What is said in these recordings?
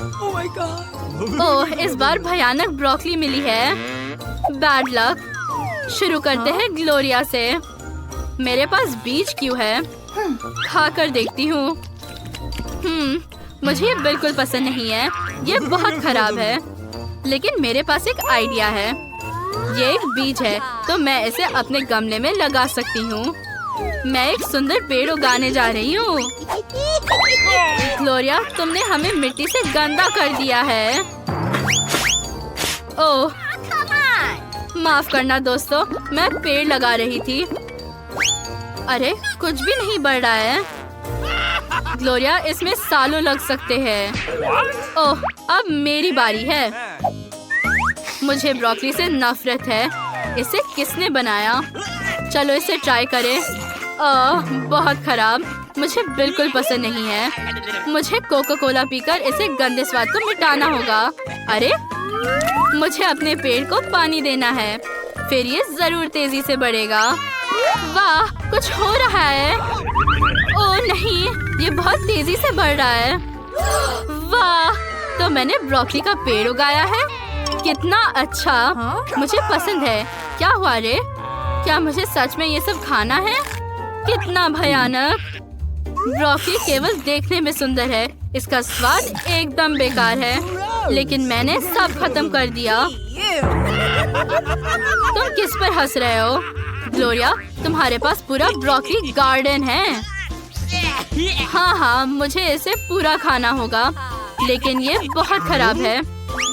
ओह, इस बार भयानक ब्रोकली मिली है। Bad luck. शुरू करते हैं ग्लोरिया से। मेरे पास बीज क्यों है? खाकर देखती हूँ। मुझे ये बिल्कुल पसंद नहीं है। ये बहुत खराब है। लेकिन मेरे पास एक आइडिया है। ये एक बीज है तो मैं इसे अपने गमले में लगा सकती हूँ। मैं एक सुंदर पेड़ उगाने जा रही हूँ। ग्लोरिया, तुमने हमें मिट्टी से गंदा कर दिया है। ओह, माफ करना दोस्तों, मैं पेड़ लगा रही थी। अरे, कुछ भी नहीं बढ़ रहा है। ग्लोरिया, इसमें सालों लग सकते हैं। ओह, अब मेरी बारी है। मुझे ब्रोकली से नफरत है। इसे किसने बनाया? चलो इसे ट्राई करें। ओह, बहुत खराब। मुझे बिल्कुल पसंद नहीं है। मुझे कोका कोला पीकर इसे गंदे स्वाद को मिटाना होगा। अरे, मुझे अपने पेड़ को पानी देना है, फिर ये जरूर तेजी से बढ़ेगा। वाह, कुछ हो रहा है। ओह नहीं, ये बहुत तेजी से बढ़ रहा है। वाह, तो मैंने ब्रोकली का पेड़ उगाया है। कितना अच्छा, मुझे पसंद है। क्या हुआ रे? क्या मुझे सच में ये सब खाना है? कितना भयानक। ब्रोकली केवल देखने में सुंदर है, इसका स्वाद एकदम बेकार है। लेकिन मैंने सब खत्म कर दिया। तुम किस पर हंस रहे हो? ग्लोरिया, तुम्हारे पास पूरा ब्रोकली गार्डन है। हाँ, मुझे इसे पूरा खाना होगा, लेकिन ये बहुत खराब है।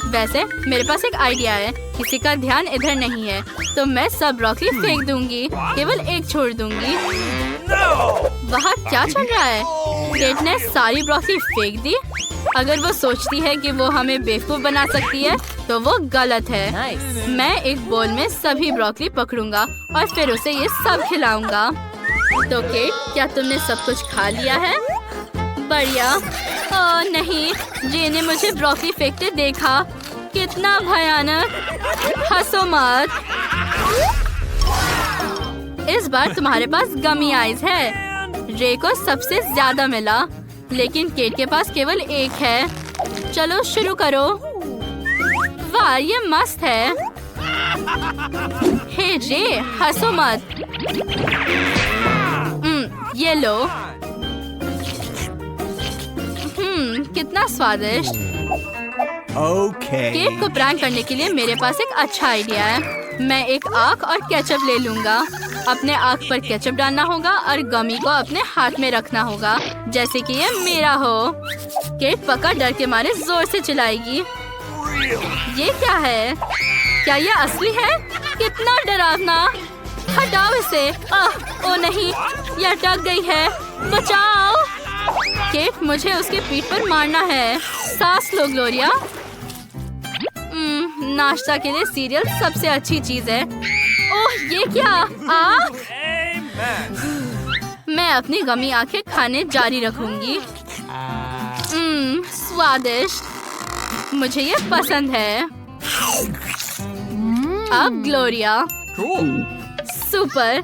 वैसे मेरे पास एक आइडिया है। किसी का ध्यान इधर नहीं है तो मैं सब ब्रोकली फेंक दूंगी, केवल एक छोड़ दूंगी। वहाँ क्या चल रहा है? केट ने सारी ब्रोकली फेंक दी। अगर वो सोचती है कि वो हमें बेवकूफ बना सकती है तो वो गलत है। मैं एक बोल में सभी ब्रोकली पकड़ूंगा और फिर उसे ये सब खिलाऊंगा। तो केट, क्या तुमने सब कुछ खा लिया है? बढ़िया। ओह नहीं, जे ने मुझे ब्रोकली फेंकते देखा। कितना भयानक। हंसो मत। इस बार तुम्हारे पास गमी आइज है। रे को सबसे ज्यादा मिला, लेकिन केट के पास केवल एक है। चलो शुरू करो। वाह, ये मस्त है। हे रे, हंसो मत। ये लो। कितना स्वादिष्ट। केट को प्रैंक करने के लिए मेरे पास एक अच्छा आइडिया है। मैं एक आँख और केचप ले लूंगा। अपने आँख पर केचप डालना होगा और गमी को अपने हाथ में रखना होगा, जैसे कि ये मेरा हो। केट पक्का डर के मारे जोर से चिल्लाएगी। ये क्या है? क्या ये असली है? कितना डरावना। हटाओ इसे। ओह नहीं, यह अटक गई है। बचाओ। केट, मुझे उसके पीठ पर मारना है। सांस लो ग्लोरिया। नाश्ता के लिए सीरियल सबसे अच्छी चीज है। ओह, ये क्या? मैं अपनी गमी आंखें खाने जारी रखूंगी। स्वादिष्ट। मुझे ये पसंद है। अब ग्लोरिया। सुपर।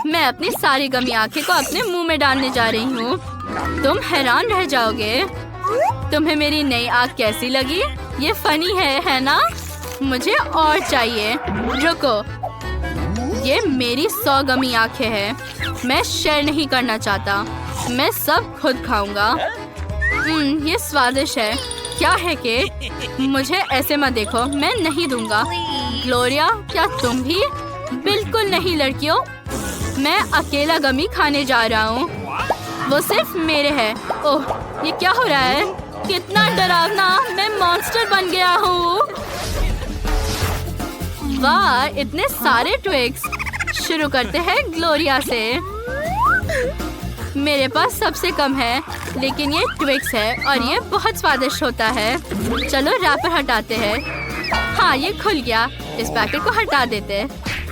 मैं अपनी सारी गमी आंखें को अपने मुंह में डालने जा रही हूँ। तुम हैरान रह जाओगे। तुम्हें मेरी नई आँख कैसी लगी? ये फनी है ना? मुझे और चाहिए। रुको, ये मेरी 100 गमी आंखें हैं। मैं शेयर नहीं करना चाहता। मैं सब खुद खाऊंगा। ये स्वादिष्ट है। क्या है केट? मुझे ऐसे मत देखो, मैं नहीं दूंगा। ग्लोरिया, क्या तुम भी? बिल्कुल नहीं लड़कियों, मैं अकेला गमी खाने जा रहा हूँ। वो सिर्फ मेरे है। ओह, ये क्या हो रहा है? कितना डरावना। मैं मॉन्स्टर बन गया हूँ। वाह, इतने सारे ट्विक्स। शुरू करते हैं ग्लोरिया से। मेरे पास सबसे कम है, लेकिन ये ट्विक्स है और ये बहुत स्वादिष्ट होता है। चलो रैपर हटाते हैं। हाँ, ये खुल गया। इस पैकेट को हटा देते।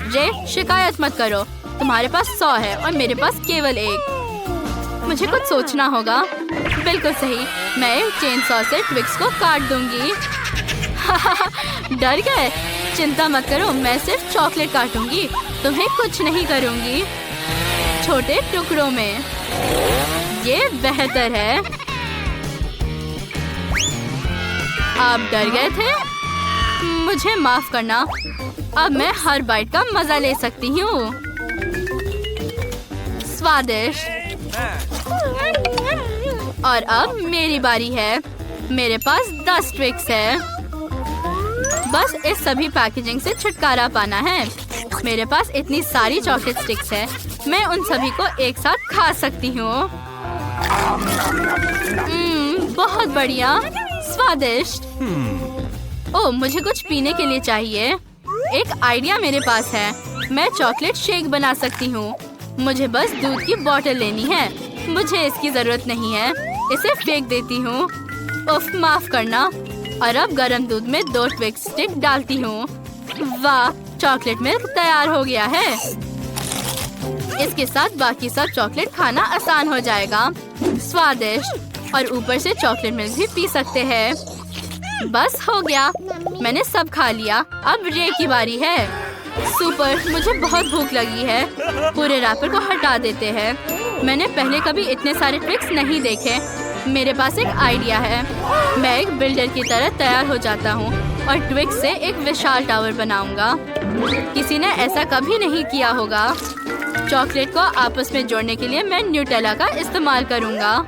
रे, शिकायत मत करो। तुम्हारे पास 100 है और मेरे पास केवल 1। मुझे कुछ सोचना होगा। बिल्कुल सही, मैं एक चेन सॉ से ट्विक्स को काट दूंगी। डर गए? चिंता मत करो, मैं सिर्फ चॉकलेट काटूंगी। तुम्हें कुछ नहीं करूंगी। छोटे टुकड़ों में। ये बेहतर है। आप डर गए थे? मुझे माफ करना। अब मैं हर बाइट का मजा ले सकती हूँ। स्वादिष्ट। और अब मेरी बारी है। मेरे पास 10 ट्विक्स है। बस इस सभी पैकेजिंग से छुटकारा पाना है। मेरे पास इतनी सारी चॉकलेट स्टिक्स है, मैं उन सभी को एक साथ खा सकती हूँ। बहुत बढ़िया, स्वादिष्ट। ओह, मुझे कुछ पीने के लिए चाहिए। एक आइडिया मेरे पास है। मैं चॉकलेट शेक बना सकती हूँ। मुझे बस दूध की बोतल लेनी है। मुझे इसकी जरूरत नहीं है, इसे फेंक देती हूँ। उफ, माफ करना। और अब गर्म दूध में 2 ट्विक्स स्टिक डालती हूँ। वाह, चॉकलेट मिल्क तैयार हो गया है। इसके साथ बाकी सब चॉकलेट खाना आसान हो जाएगा। स्वादिष्ट। और ऊपर से चॉकलेट मिल्क भी पी सकते हैं। बस हो गया, मैंने सब खा लिया। अब रे की बारी है। सुपर, मुझे बहुत भूख लगी है। पूरे रैपर को हटा देते हैं। मैंने पहले कभी इतने सारे ट्रिक्स नहीं देखे। मेरे पास एक आइडिया है। मैं एक बिल्डर की तरह तैयार हो जाता हूँ और ट्विक्स से एक विशाल टावर बनाऊंगा। किसी ने ऐसा कभी नहीं किया होगा। चॉकलेट को आपस में जोड़ने के लिए मैं न्यूटेला का इस्तेमाल करूंगा।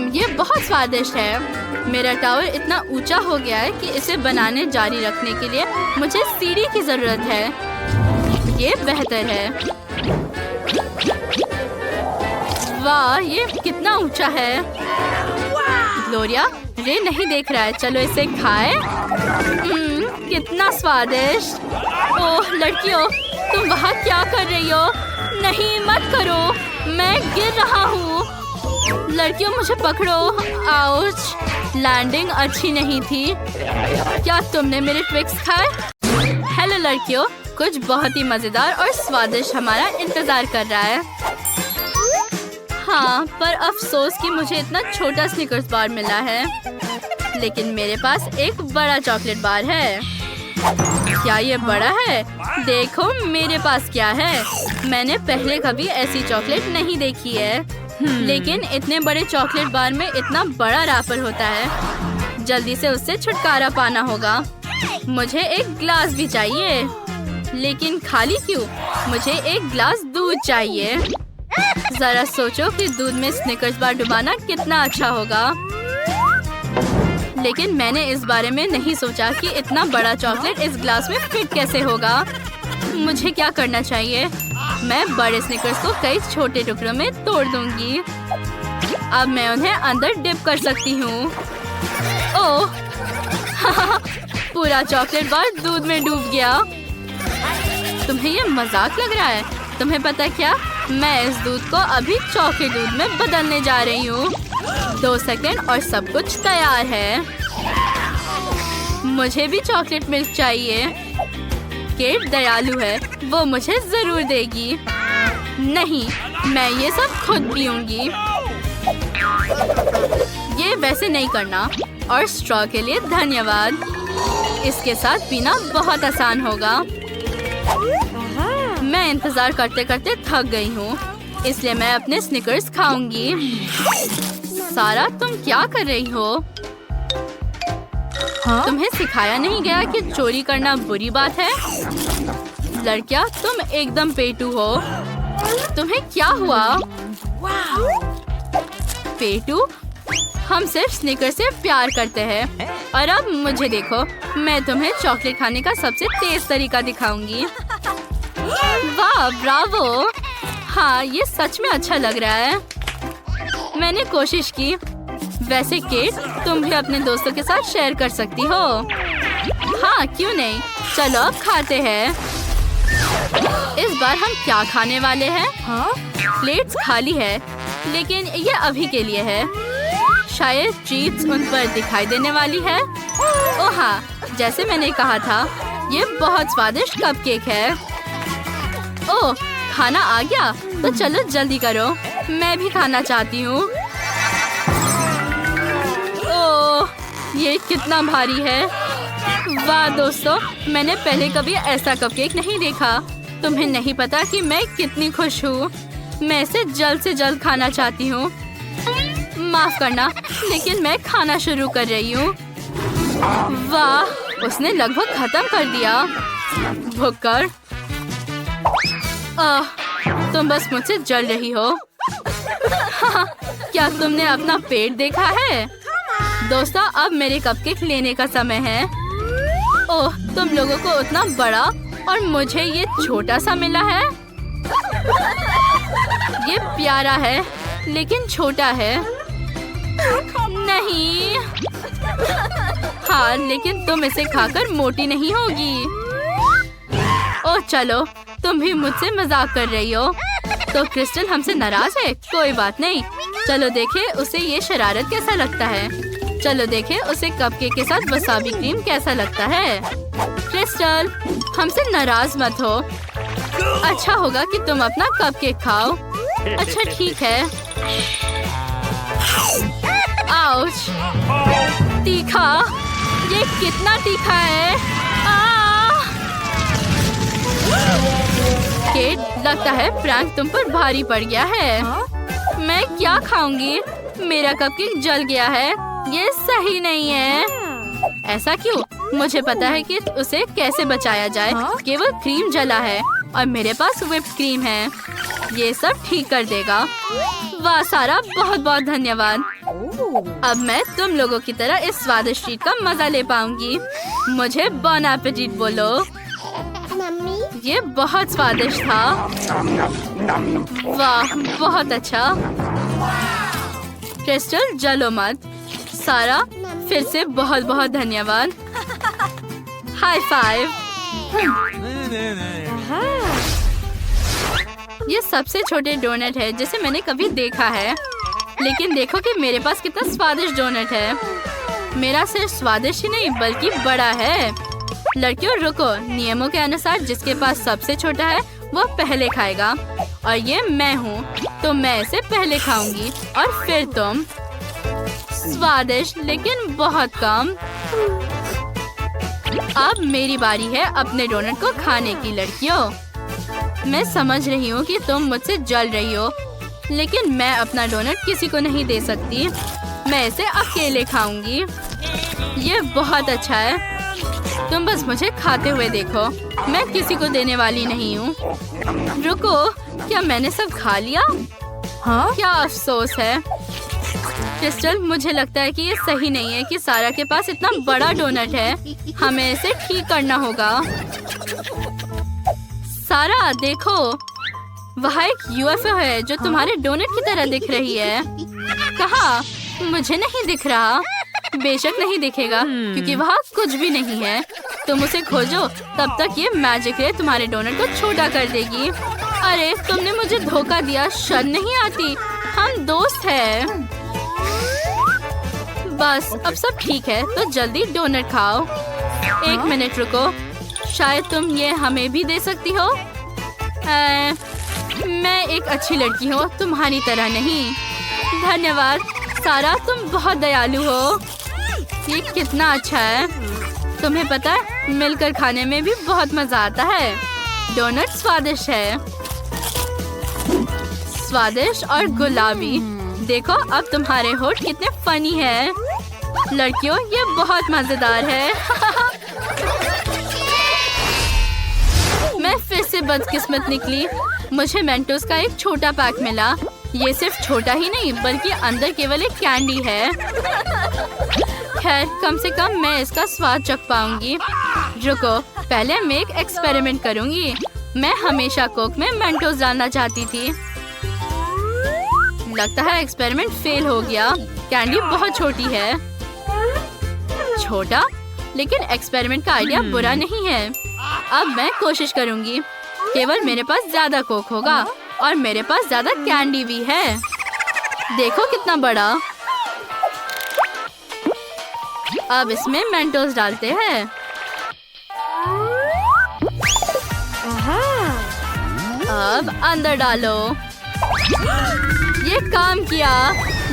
ये बहुत स्वादिष्ट है। मेरा टावर इतना ऊंचा हो गया है कि इसे बनाने जारी रखने के लिए मुझे सीढ़ी की जरूरत है। ये बेहतर है। वाह, ये कितना ऊंचा है। ग्लोरिया, रे नहीं देख रहा है। चलो इसे खाए। कितना स्वादिष्ट। ओह लड़कियों, तुम वहाँ क्या कर रही हो? नहीं, मत करो, मैं गिर रहा हूँ। लड़कियों, मुझे पकड़ो। आउच, लैंडिंग अच्छी नहीं थी। क्या तुमने मेरे ट्विक्स खाए? हेलो लड़कियों, कुछ बहुत ही मजेदार और स्वादिष्ट हमारा इंतजार कर रहा है। हाँ, पर अफसोस कि मुझे इतना छोटा स्निकर्स बार मिला है। लेकिन मेरे पास एक बड़ा चॉकलेट बार है। क्या ये बड़ा है? देखो मेरे पास क्या है। मैंने पहले कभी ऐसी चॉकलेट नहीं देखी है। लेकिन इतने बड़े चॉकलेट बार में इतना बड़ा रैपर होता है। जल्दी से उससे छुटकारा पाना होगा। मुझे एक ग्लास भी चाहिए। लेकिन खाली क्यों? मुझे एक ग्लास दूध चाहिए। जरा सोचो कि दूध में स्निकर्स बार डुबाना कितना अच्छा होगा। लेकिन मैंने इस बारे में नहीं सोचा कि इतना बड़ा चॉकलेट इस ग्लास में फिट कैसे होगा। मुझे क्या करना चाहिए? मैं बड़े स्निकर्स को कई छोटे टुकड़ों में तोड़ दूंगी। अब मैं उन्हें अंदर डिप कर सकती हूँ। ओह, पूरा चॉकलेट बार दूध में डूब गया। तुम्हें ये मजाक लग रहा है? तुम्हें पता क्या? मैं इस दूध को अभी चॉकलेट दूध में बदलने जा रही हूँ। 2 सेकंड और सब कुछ तैयार है। मुझे भी चॉकलेट मिल्क चाहिए। केट दयालु है, वो मुझे जरूर देगी। नहीं, मैं ये सब खुद पीऊंगी। ये वैसे नहीं करना। और स्ट्रॉ के लिए धन्यवाद। इसके साथ पीना बहुत आसान होगा। मैं इंतजार करते करते थक गई हूँ, इसलिए मैं अपने स्निकर्स खाऊंगी। सारा, तुम क्या कर रही हो? हाँ? तुम्हें सिखाया नहीं गया कि चोरी करना बुरी बात है? लड़कियां, तुम एकदम पेटू हो। तुम्हें क्या हुआ? पेटू, हम सिर्फ स्निकर से प्यार करते हैं। और अब मुझे देखो, मैं तुम्हें चॉकलेट खाने का सबसे तेज तरीका दिखाऊंगी। वाह, ब्रावो। हाँ, ये सच में अच्छा लग रहा है। मैंने कोशिश की। वैसे केट, तुम भी अपने दोस्तों के साथ शेयर कर सकती हो। हाँ, क्यों नहीं। चलो अब खाते हैं। इस बार हम क्या खाने वाले हैं? हाँ? प्लेट्स खाली है, लेकिन ये अभी के लिए है। शायद ट्रीट्स उन पर दिखाई देने वाली है। ओह हाँ, जैसे मैंने कहा था, ये बहुत स्वादिष्ट कपकेक है। ओह, खाना आ गया? तो चलो जल्दी करो, मैं भी खाना चाहती हूँ। ओह, ये कितना भारी है। वाह दोस्तों, मैंने पहले कभी ऐसा कपकेक नहीं देखा। तुम्हें नहीं पता कि मैं कितनी खुश हूँ। मैं इसे जल्द से जल्द खाना चाहती हूँ। माफ करना, लेकिन मैं खाना शुरू कर रही हूँ। वाह, उसने लगभग खत्म कर दिया। भुक्कर, तुम बस मुझसे जल रही हो। क्या तुमने अपना पेट देखा है? दोस्तों, अब मेरे कपकेक लेने का समय है। ओह, तुम लोगों को उतना बड़ा और मुझे ये छोटा सा मिला है। ये प्यारा है लेकिन छोटा है। नहीं। हाँ, लेकिन तुम इसे खाकर मोटी नहीं होगी। ओह चलो, तुम भी मुझसे मजाक कर रही हो। तो क्रिस्टल हमसे नाराज है? कोई बात नहीं, चलो देखें उसे ये शरारत कैसा लगता है। चलो देखें उसे कपकेक के साथ वसाबी क्रीम कैसा लगता है। क्रिस्टल, हमसे नाराज मत हो। अच्छा होगा कि तुम अपना कपकेक खाओ। अच्छा ठीक है। आउच, तीखा। ये कितना तीखा है। केट, लगता है प्रैंक तुम पर भारी पड़ गया है। मैं क्या खाऊंगी? मेरा कपकेक जल गया है। ये सही नहीं है। ऐसा क्यों? मुझे पता है कि उसे कैसे बचाया जाए। केवल क्रीम जला है और मेरे पास व्हिप्ड क्रीम है। ये सब ठीक कर देगा। वाह सारा, बहुत बहुत धन्यवाद। अब मैं तुम लोगों की तरह इस स्वादिष्ट ट्रीट का मजा ले पाऊंगी। मुझे बॉन एपेटिट बोलो। ये बहुत स्वादिष्ट था। वाह, बहुत अच्छा। क्रिस्टल, जलो मत। सारा, फिर से बहुत बहुत धन्यवाद। High five. ये सबसे छोटे डोनट है जिसे मैंने कभी देखा है। लेकिन देखो कि मेरे पास कितना स्वादिष्ट डोनट है। मेरा सिर्फ स्वादिष्ट ही नहीं बल्कि बड़ा है। लड़कियों रुको, नियमों के अनुसार जिसके पास सबसे छोटा है वो पहले खाएगा। और ये मैं हूँ, तो मैं इसे पहले खाऊंगी और फिर तुम। स्वादिष्ट लेकिन बहुत कम। अब मेरी बारी है अपने डोनट को खाने की। लड़कियों, मैं समझ रही हूँ कि तुम मुझसे जल रही हो, लेकिन मैं अपना डोनट किसी को नहीं दे सकती। मैं इसे अकेले खाऊंगी। ये बहुत अच्छा है। तुम बस मुझे खाते हुए देखो। मैं किसी को देने वाली नहीं हूँ। रुको, क्या मैंने सब खा लिया? हाँ? क्या अफसोस है। क्रिस्टल, मुझे लगता है कि ये सही नहीं है कि सारा के पास इतना बड़ा डोनट है। हमें इसे ठीक करना होगा। सारा देखो, वहाँ एक यूएफओ है जो तुम्हारे डोनट की तरह दिख रही है। कहाँ? मुझे नहीं दिख रहा। बेशक नहीं दिखेगा क्योंकि वहाँ कुछ भी नहीं है। तुम उसे खोजो, तब तक ये मैजिक रे तुम्हारे डोनट को छोटा कर देगी। अरे तुमने मुझे धोखा दिया। शर्म नहीं आती? हम दोस्त हैं। बस अब सब ठीक है, तो जल्दी डोनट खाओ। एक मिनट रुको, शायद तुम ये हमें भी दे सकती हो। मैं एक अच्छी लड़की हूँ, तुम्हारी तरह नहीं। धन्यवाद सारा, तुम बहुत दयालु हो। ये कितना अच्छा है। तुम्हें पता है, मिलकर खाने में भी बहुत मजा आता है। डोनट स्वादिष्ट है। स्वादिष्ट और गुलाबी। देखो अब तुम्हारे होठ कितने फनी है। लड़कियों, ये बहुत मजेदार है। मैं फिर से बदकिस्मत निकली। मुझे मेंटोस का एक छोटा पैक मिला। ये सिर्फ छोटा ही नहीं बल्कि अंदर केवल एक कैंडी है। खैर, कम से कम मैं इसका स्वाद चख पाऊंगी। रुको, पहले मैं एक एक्सपेरिमेंट करूंगी। मैं हमेशा कोक में मेंटोस डालना चाहती थी। लगता है एक्सपेरिमेंट फेल हो गया। कैंडी बहुत छोटी है। छोटा, लेकिन एक्सपेरिमेंट का आइडिया बुरा नहीं है। अब मैं कोशिश करूंगी। केवल मेरे पास ज्यादा कोक होगा और मेरे पास ज्यादा कैंडी भी है। देखो कितना बड़ा। अब इसमें मेंटोस डालते हैं। अब अंदर डालो। ये काम किया।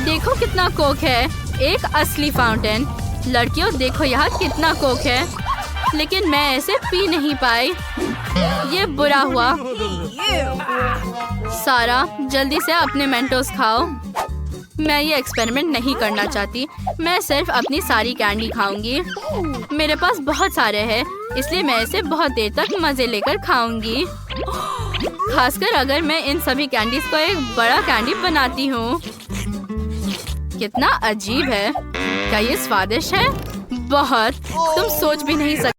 देखो कितना कोक है। एक असली फाउंटेन। लड़कियों देखो यहाँ कितना कोक है, लेकिन मैं इसे पी नहीं पाई। ये बुरा हुआ। सारा, जल्दी से अपने मेंटोस खाओ। मैं ये एक्सपेरिमेंट नहीं करना चाहती। मैं सिर्फ अपनी सारी कैंडी खाऊंगी। मेरे पास बहुत सारे हैं, इसलिए मैं इसे बहुत देर तक मजे लेकर खाऊंगी। खासकर अगर मैं इन सभी कैंडीज को एक बड़ा कैंडी बनाती हूँ। कितना अजीब है। क्या ये स्वादिष्ट है? बहुत। तुम सोच भी नहीं सकते।